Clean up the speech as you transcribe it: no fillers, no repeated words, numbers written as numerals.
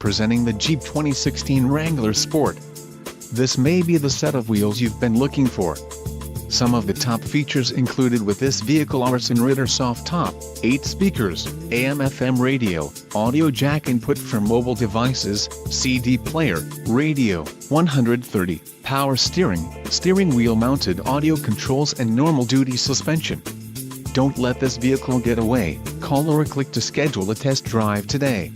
Presenting the Jeep 2016 Wrangler Sport. This may be the set of wheels you've been looking for. Some of the top features included with this vehicle are Sunrider soft top, 8 speakers, AM/FM radio, audio jack input for mobile devices, CD player, radio, 130, power steering wheel mounted audio controls and normal duty suspension. Don't let this vehicle get away. Call or click to schedule a test drive today.